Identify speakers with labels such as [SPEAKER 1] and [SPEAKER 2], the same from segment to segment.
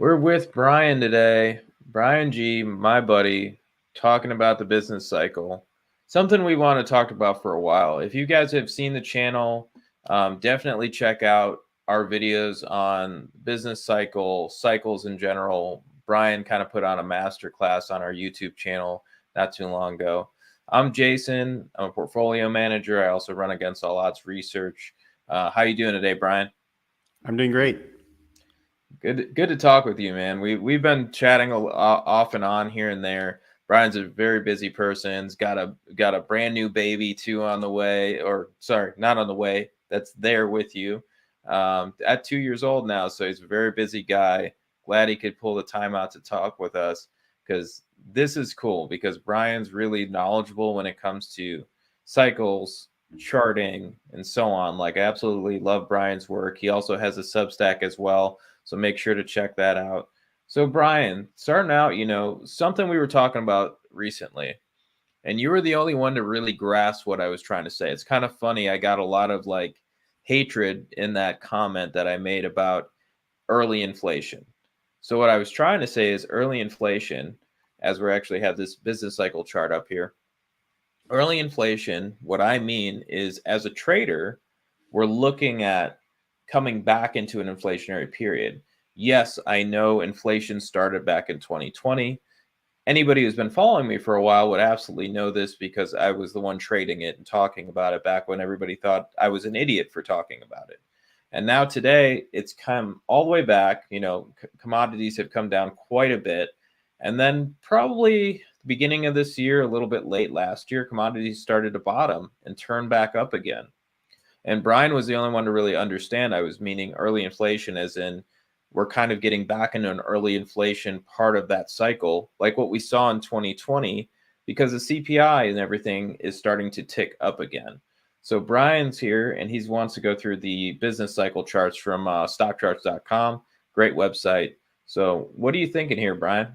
[SPEAKER 1] We're with Brian today. Brian G, my buddy, talking about the business cycle. Something we want to talk about for a while. If you guys have seen the channel, definitely check out our videos on business cycles in general. Brian kind of put on a master class on our YouTube channel not too long ago. I'm Jason. I'm a portfolio manager. I also run Against All Odds Research. How you doing today, Brian?
[SPEAKER 2] I'm doing great.
[SPEAKER 1] Good to talk with you, man. We've been chatting off and on here and there. Brian's a very busy person. He's got a brand new baby too on the way, or sorry, not on the way. That's there with you. At 2 years old now, so he's a very busy guy. Glad he could pull the time out to talk with us because this is cool. Because Brian's really knowledgeable when it comes to cycles, charting, and so on. Like, I absolutely love Brian's work. He also has a Substack as well. So make sure to check that out. So Brian, starting out, something we were talking about recently, and you were the only one to really grasp what I was trying to say. It's kind of funny. I got a lot of hatred in that comment that I made about early inflation. So what I was trying to say is early inflation, as we actually have this business cycle chart up here. Early inflation, what I mean is, as a trader, we're looking at coming back into an inflationary period. Yes, I know inflation started back in 2020. Anybody who's been following me for a while would absolutely know this because I was the one trading it and talking about it back when everybody thought I was an idiot for talking about it. And now today, it's come all the way back. Commodities have come down quite a bit. And then probably the beginning of this year, a little bit late last year, commodities started to bottom and turn back up again. And Brian was the only one to really understand. I was meaning early inflation, as in we're kind of getting back into an early inflation part of that cycle, like what we saw in 2020, because the CPI and everything is starting to tick up again. So Brian's here, and he wants to go through the business cycle charts from stockcharts.com. Great website. So what are you thinking here, Brian?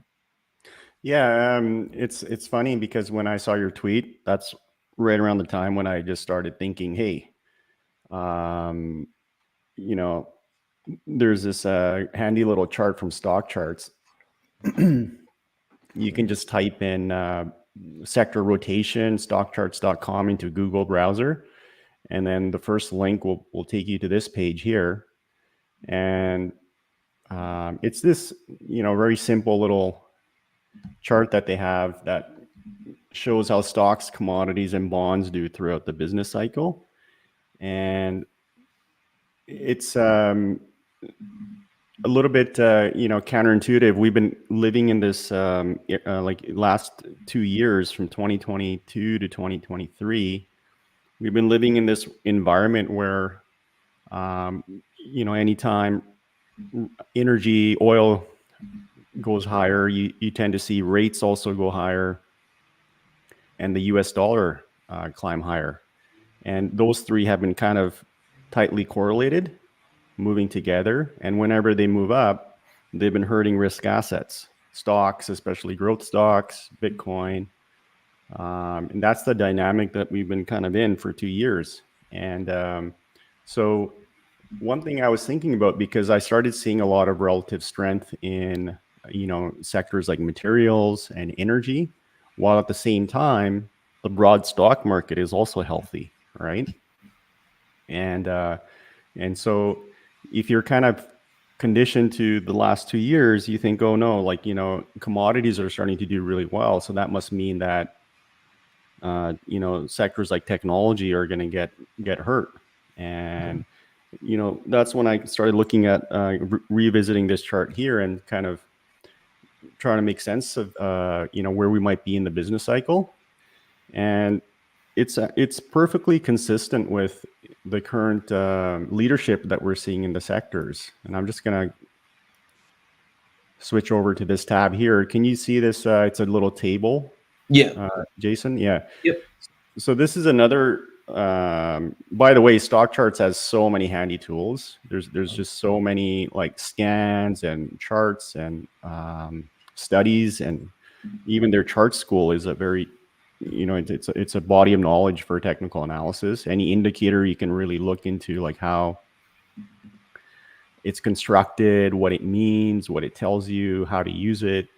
[SPEAKER 2] Yeah, it's funny because when I saw your tweet, that's right around the time when I just started thinking, hey, there's this handy little chart from Stock Charts. You can just type in sector rotation, stockcharts.com into Google browser. And then the first link will take you to this page here. And it's this, very simple little chart that they have that shows how stocks, commodities, and bonds do throughout the business cycle. And it's a little bit, counterintuitive. We've been living in this last 2 years, from 2022 to 2023. We've been living in this environment where, anytime energy, oil goes higher, you tend to see rates also go higher, and the US dollar climb higher. And those three have been kind of tightly correlated, moving together. And whenever they move up, they've been hurting risk assets, stocks, especially growth stocks, Bitcoin. And that's the dynamic that we've been kind of in for 2 years. And so one thing I was thinking about, because I started seeing a lot of relative strength in, sectors like materials and energy, while at the same time, the broad stock market is also healthy, right? And so if you're kind of conditioned to the last 2 years, you think, oh no, commodities are starting to do really well. So that must mean that, sectors like technology are going to get hurt. And, that's when I started looking at revisiting this chart here and kind of trying to make sense of, where we might be in the business cycle. And it's perfectly consistent with the current leadership that we're seeing in the sectors. And I'm just going to switch over to this tab here. Can you see this? It's a little table.
[SPEAKER 1] Yeah.
[SPEAKER 2] Jason? Yeah.
[SPEAKER 1] Yep.
[SPEAKER 2] So this is another, by the way, Stock Charts has so many handy tools. There's just so many scans and charts and studies, and even their chart school is a very, it's a body of knowledge for technical analysis. Any indicator you can really look into, like how it's constructed, what it means, what it tells you, how to use it.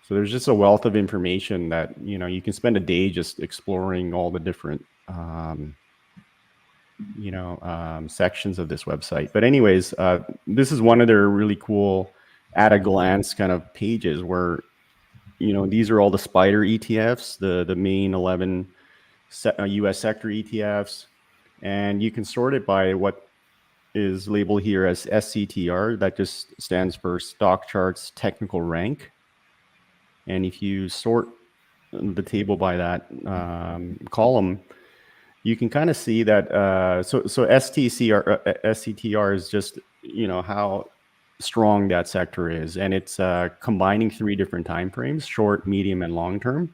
[SPEAKER 2] So there's just a wealth of information that, you know, you can spend a day just exploring all the different, sections of this website. But anyways, this is one of their really cool at a glance kind of pages where, you know, these are all the spider ETFs, the main 11 US sector ETFs. And you can sort it by what is labeled here as SCTR. That just stands for Stock Charts Technical Rank. And if you sort the table by that column, you can kind of see that. So SCTR is just, you know, how strong that sector is, and it's combining 3 different time frames: short, medium, and long term.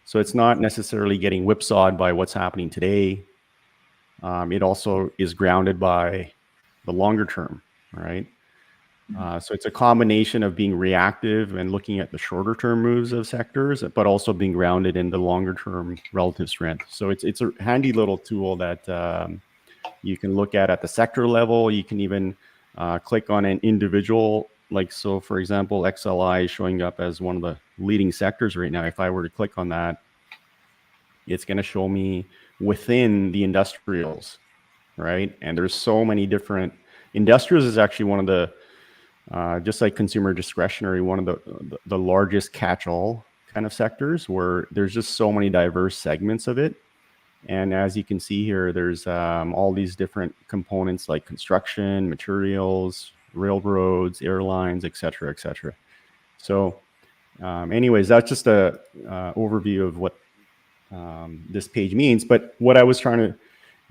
[SPEAKER 2] So it's not necessarily getting whipsawed by what's happening today. It also is grounded by the longer term, right? So it's a combination of being reactive and looking at the shorter term moves of sectors, but also being grounded in the longer term relative strength. So it's a handy little tool that you can look at the sector level. You can even click on an individual, like, so for example, XLI is showing up as one of the leading sectors right now. If I were to click on that, it's going to show me within the industrials, right? And there's so many different industrials is actually one of the just like consumer discretionary, one of the largest catch-all kind of sectors, where there's just so many diverse segments of it. And as you can see here, there's all these different components like construction, materials, railroads, airlines, et cetera, et cetera. So anyways, that's just a overview of what this page means. But what I was trying to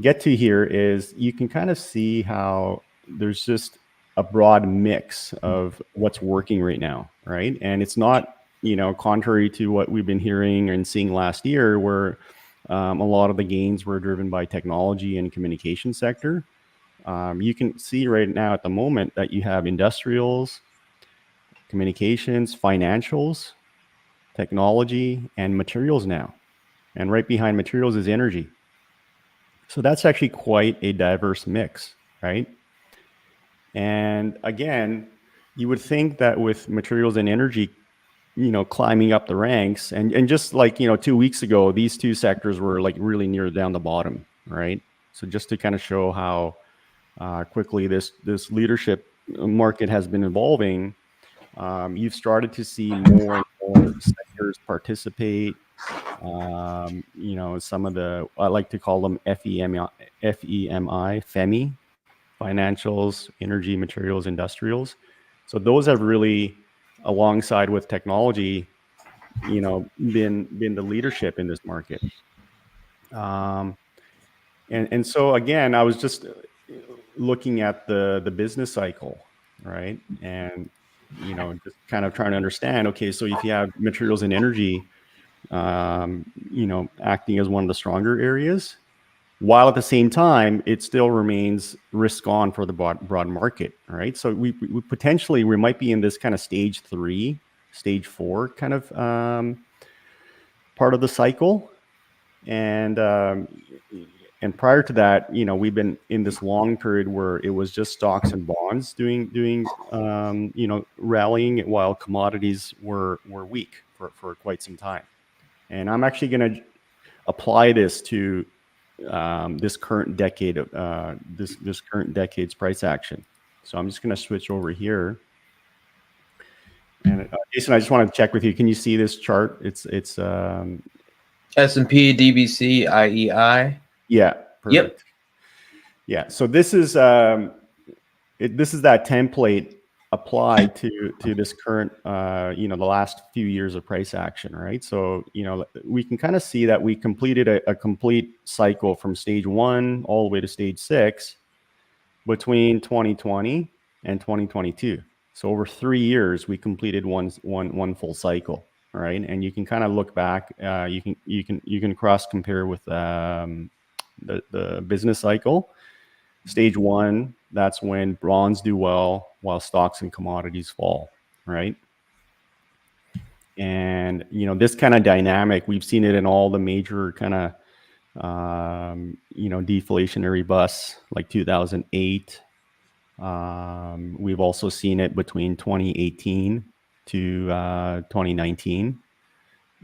[SPEAKER 2] get to here is you can kind of see how there's just a broad mix of what's working right now, right? And it's not, you know, contrary to what we've been hearing and seeing last year, where a lot of the gains were driven by technology and communication sector. You can see right now at the moment that you have industrials, communications, financials, technology, and materials now. And right behind materials is energy. So that's actually quite a diverse mix, right? And again, you would think that with materials and energy, you know, climbing up the ranks, and just like, you know, 2 weeks ago, these 2 sectors were like really near down the bottom, right? So just to kind of show how quickly this leadership market has been evolving, you've started to see more and more sectors participate. You know, some of the, I like to call them FEMI, financials, energy, materials, industrials. So those have really, alongside with technology, you know, been the leadership in this market. And so again, I was just looking at the business cycle, right? And, you know, just kind of trying to understand, okay, so if you have materials and energy, you know, acting as one of the stronger areas, while at the same time, it still remains risk on for the broad market, right? So we potentially, we might be in this kind of stage 3, stage 4 kind of part of the cycle. And prior to that, you know, we've been in this long period where it was just stocks and bonds doing you know, rallying, while commodities were weak for quite some time. And I'm actually going to apply this to this current decade of this current decade's price action. So I'm just going to switch over here. And Jason, I just want to check with you. Can you see this chart? It's
[SPEAKER 1] S&P, DBC, IEI.
[SPEAKER 2] Yeah. Perfect.
[SPEAKER 1] Yep.
[SPEAKER 2] Yeah. So this is this is that template applied to this current you know, the last few years of price action, right? So, you know, we can kind of see that we completed a complete cycle from stage 1 all the way to stage 6 between 2020 and 2022. So over 3 years, we completed one full cycle, right? And you can kind of look back. You can cross compare with the business cycle. Stage 1, that's when bonds do well while stocks and commodities fall, right? And, you know, this kind of dynamic, we've seen it in all the major kind of, you know, deflationary busts like 2008, We've also seen it between 2018 to 2019.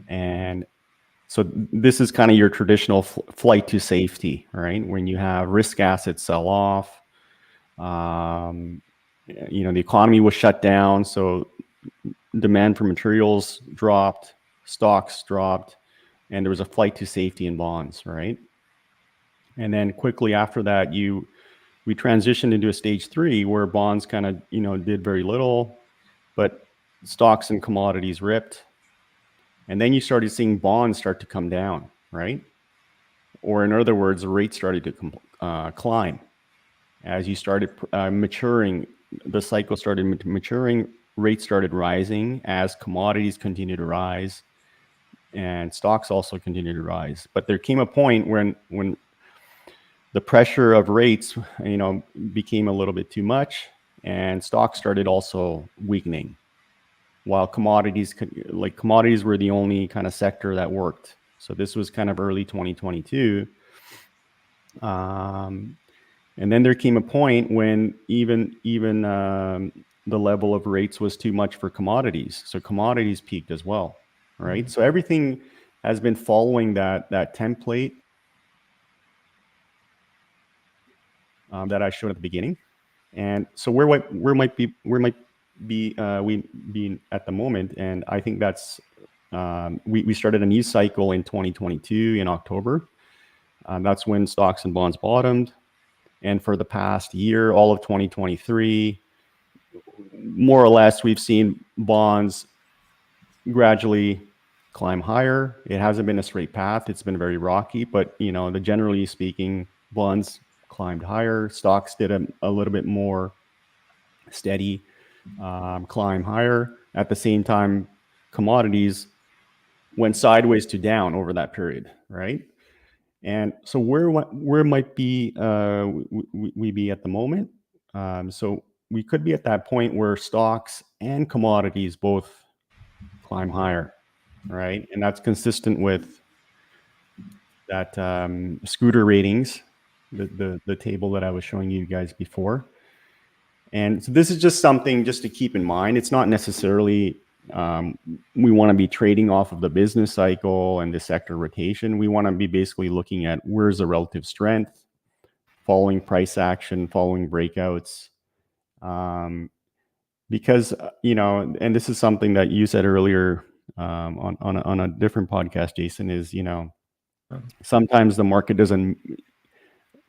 [SPEAKER 2] And so this is kind of your traditional flight to safety, right? When you have risk assets sell off, the economy was shut down, so demand for materials dropped, stocks dropped, and there was a flight to safety in bonds, right? And then quickly after that, we transitioned into a stage 3 where bonds kind of did very little, but stocks and commodities ripped, and then you started seeing bonds start to come down, right? Or in other words, rates started to climb as you started maturing. The cycle started maturing. Rates started rising as commodities continued to rise, and stocks also continued to rise. But there came a point when the pressure of rates, became a little bit too much, and stocks started also weakening, while commodities were the only kind of sector that worked. So this was kind of early 2022. And then there came a point when even the level of rates was too much for commodities. So commodities peaked as well, right? Mm-hmm. So everything has been following that template that I showed at the beginning. And so where might be we be at the moment? And I think that's we started a new cycle in 2022 in October. That's when stocks and bonds bottomed. And for the past year, all of 2023, more or less, we've seen bonds gradually climb higher. It hasn't been a straight path. It's been very rocky, but generally speaking, bonds climbed higher. Stocks did a little bit more steady climb higher. At the same time, commodities went sideways to down over that period, right? And so where might be we be at the moment? So we could be at that point where stocks and commodities both climb higher, right? And that's consistent with that scooter ratings, the table that I was showing you guys before. And so this is just something just to keep in mind. It's not necessarily we want to be trading off of the business cycle and the sector rotation. We want to be basically looking at where's the relative strength, following price action, following breakouts. Because, and this is something that you said earlier on a different podcast, Jason, is, sometimes the market doesn't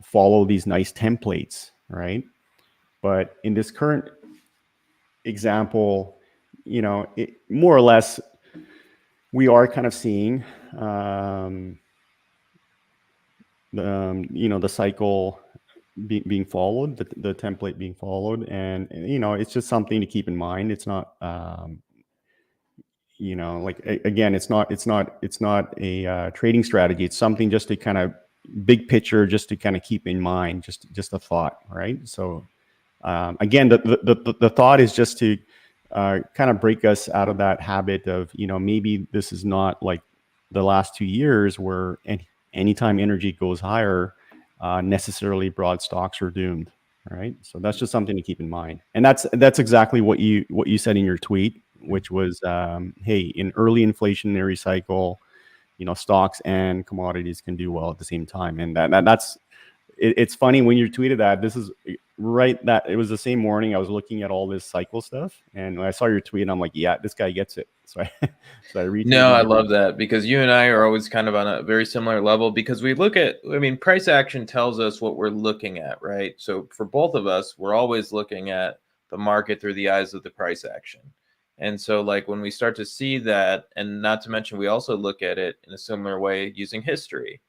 [SPEAKER 2] follow these nice templates, right? But in this current example, more or less, we are kind of seeing the cycle being followed, the template being followed, and it's just something to keep in mind. It's not again, it's not a trading strategy. It's something just to kind of big picture, just to kind of keep in mind, just a thought, right? So again, the thought is just to kind of break us out of that habit of, maybe this is not like the last 2 years where anytime energy goes higher, necessarily broad stocks are doomed, right? So that's just something to keep in mind. And that's exactly what you said in your tweet, which was, hey, in early inflationary cycle, stocks and commodities can do well at the same time. And that's it's funny when you tweeted that. This is right, that it was the same morning I was looking at all this cycle stuff, and when I saw your tweet, I'm like, yeah, this guy gets it. So I retweeted.
[SPEAKER 1] No, I love that, because you and I are always kind of on a very similar level, because we look at, price action tells us what we're looking at, right? So for both of us, we're always looking at the market through the eyes of the price action. And so like when we start to see that, and not to mention, we also look at it in a similar way using history.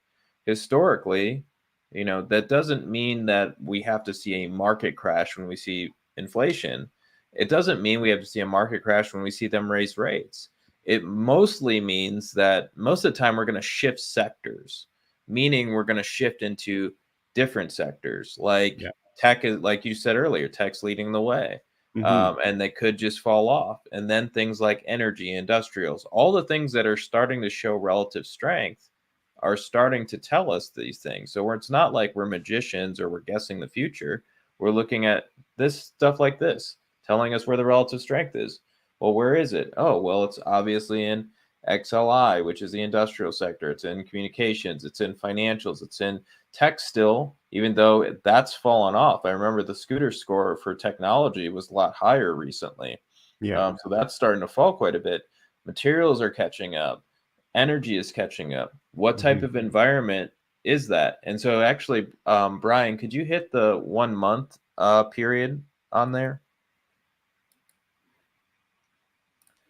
[SPEAKER 1] Historically, that doesn't mean that we have to see a market crash when we see inflation. It doesn't mean we have to see a market crash when we see them raise rates. It mostly means that most of the time we're going to shift sectors, meaning we're going to shift into different sectors. Like tech is, like you said earlier, tech's leading the way. Mm-hmm. And they could just fall off. And then things like energy, industrials, all the things that are starting to show relative strength are starting to tell us these things. So it's not like we're magicians or we're guessing the future. We're looking at this stuff like this, telling us where the relative strength is. Well, where is it? Oh, well, it's obviously in XLI, which is the industrial sector. It's in communications. It's in financials. It's in tech still, even though that's fallen off. I remember the scooter score for technology was a lot higher recently.
[SPEAKER 2] Yeah.
[SPEAKER 1] So that's starting to fall quite a bit. Materials are catching up. Energy is catching up. What type of environment is that? And so actually, Brian, could you hit the 1 month period on there?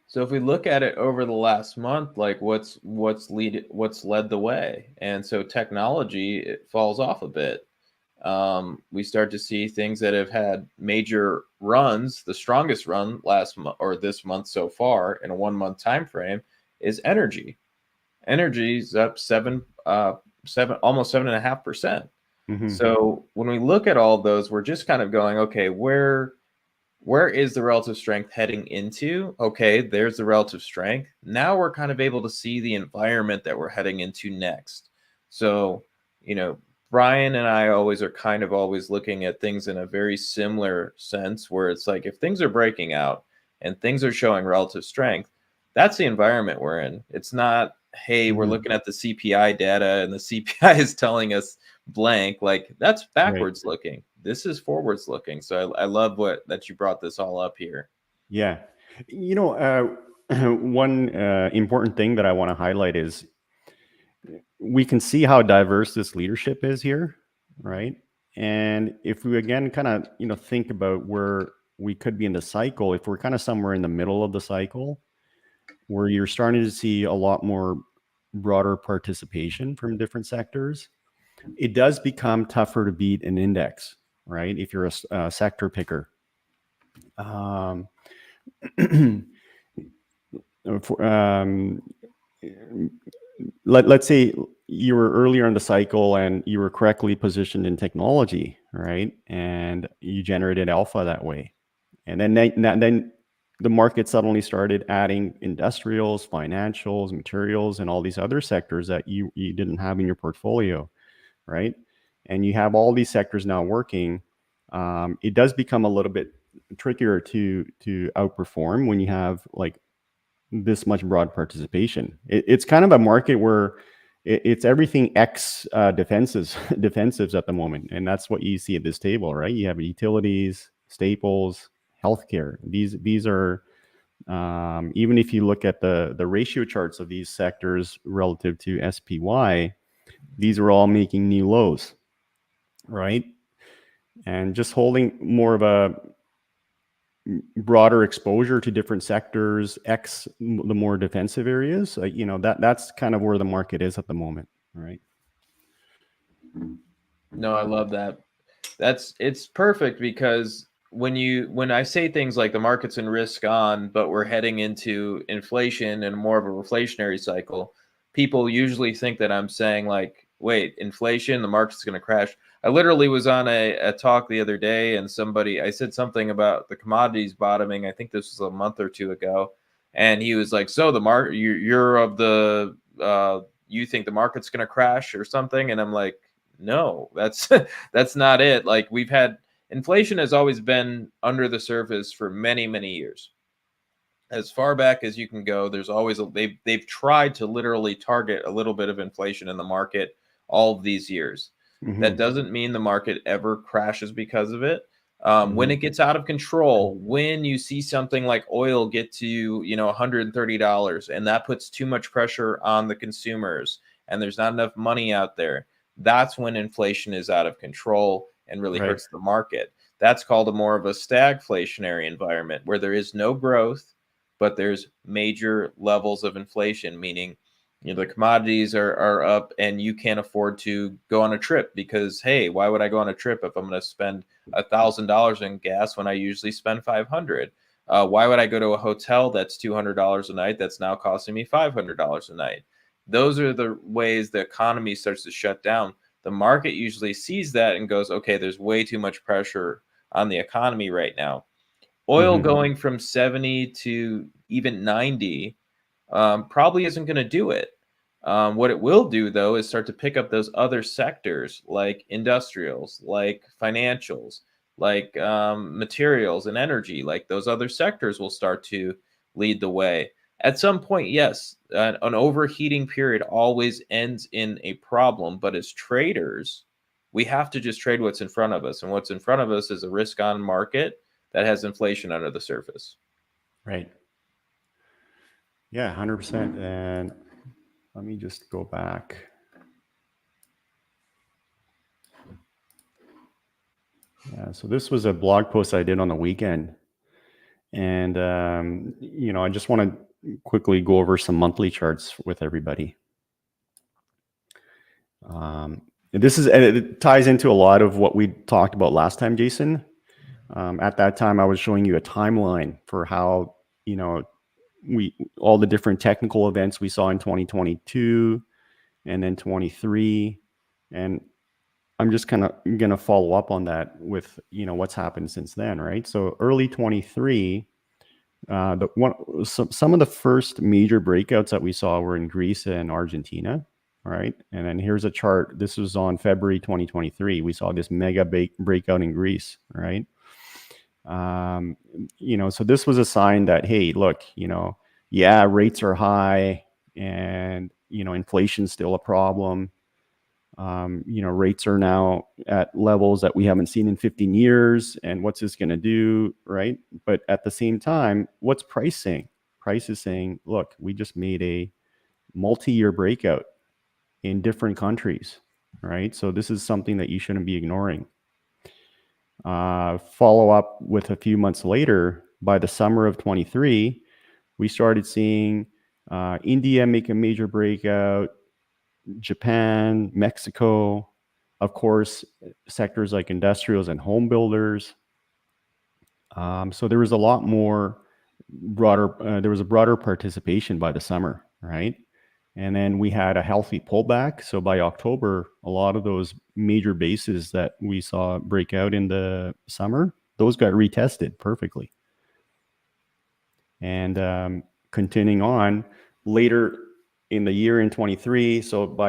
[SPEAKER 1] So if we look at it over the last month, like what's led the way, and so technology, it falls off a bit. We start to see things that have had major runs. The strongest run last month or this month so far in a 1 month time frame is energy. Energy's up almost 7.5%. So when we look at all of those, we're just kind of going, okay, where is the relative strength heading into? Okay, there's the relative strength. Now we're kind of able to see the environment that we're heading into next. So, Brian and I always looking at things in a very similar sense, where it's like if things are breaking out and things are showing relative strength, that's the environment we're in. It's not, hey, we're looking at the CPI data and the CPI is telling us blank. Like that's backwards looking. This is forwards looking. So I love that you brought this all up here.
[SPEAKER 2] Yeah. One important thing that I want to highlight is we can see how diverse this leadership is here, right? And if we again kind of, think about where we could be in the cycle, if we're kind of somewhere in the middle of the cycle, where you're starting to see a lot more broader participation from different sectors, it does become tougher to beat an index, right? If you're a sector picker. Let's say you were earlier in the cycle and you were correctly positioned in technology, right? And you generated alpha that way. And then the market suddenly started adding industrials, financials, materials, and all these other sectors that you didn't have in your portfolio, right? And you have all these sectors now working. It does become a little bit trickier to outperform when you have like this much broad participation. It's kind of a market where it's everything X defensives at the moment, and that's what you see at this table, right? You have utilities, staples, healthcare. These are even if you look at the ratio charts of these sectors relative to SPY, these are all making new lows, right? And just holding more of a broader exposure to different sectors, the more defensive areas, that's kind of where the market is at the moment, right?
[SPEAKER 1] No, I love that. It's perfect because when I say things like the market's in risk on, but we're heading into inflation and more of a reflationary cycle, people usually think that I'm saying like, wait, inflation, the market's going to crash. I literally was on a talk the other day and I said something about the commodities bottoming. I think this was a month or two ago. And he was like, so the market, you're of the, you think the market's going to crash or something? And I'm like, no, that's that's not it. Like inflation has always been under the surface for many, many years. As far back as you can go, there's always they've tried to literally target a little bit of inflation in the market all of these years. That doesn't mean the market ever crashes because of it. When it gets out of control, when you see something like oil get to $130, and that puts too much pressure on the consumers, and there's not enough money out there, that's when inflation is out of control and really hurts the market. That's called more of a stagflationary environment where there is no growth, but there's major levels of inflation, meaning the commodities are up and you can't afford to go on a trip because, hey, why would I go on a trip if I'm going to spend $1,000 in gas when I usually spend $500? Why would I go to a hotel that's $200 a night that's now costing me $500 a night? Those are the ways the economy starts to shut down. The market usually sees that and goes, okay, there's way too much pressure on the economy right now. Oil going from 70 to even 90 probably isn't going to do it. What it will do, though, is start to pick up those other sectors like industrials, like financials, like materials and energy, like those other sectors will start to lead the way. At some point, yes, an overheating period always ends in a problem, but as traders, we have to just trade what's in front of us. And what's in front of us is a risk on market that has inflation under the surface.
[SPEAKER 2] Right. Yeah, 100%. And let me just go back. Yeah, so this was a blog post I did on the weekend. And, I just want to quickly go over some monthly charts with everybody. It ties into a lot of what we talked about last time, Jason. At that time, I was showing you a timeline for how, all the different technical events we saw in 2022 and then 23. And I'm just kind of going to follow up on that with, what's happened since then, right? So early 23, some of the first major breakouts that we saw were in Greece and Argentina. All right. And then here's a chart. This was on February 2023. We saw this mega breakout in Greece. Right. So this was a sign that, hey, look, rates are high and, inflation's still a problem. Rates are now at levels that we haven't seen in 15 years. And what's this going to do? Right. But at the same time, what's price saying? Price is saying, look, we just made a multi-year breakout in different countries, right? So this is something that you shouldn't be ignoring. Follow up with a few months later, by the summer of 23, we started seeing India make a major breakout, Japan, Mexico, of course, sectors like industrials and home builders. So there was a lot more there was a broader participation by the summer, right? And then we had a healthy pullback. So by October, a lot of those major bases that we saw break out in the summer, those got retested perfectly. And continuing on later in the year in 23, so by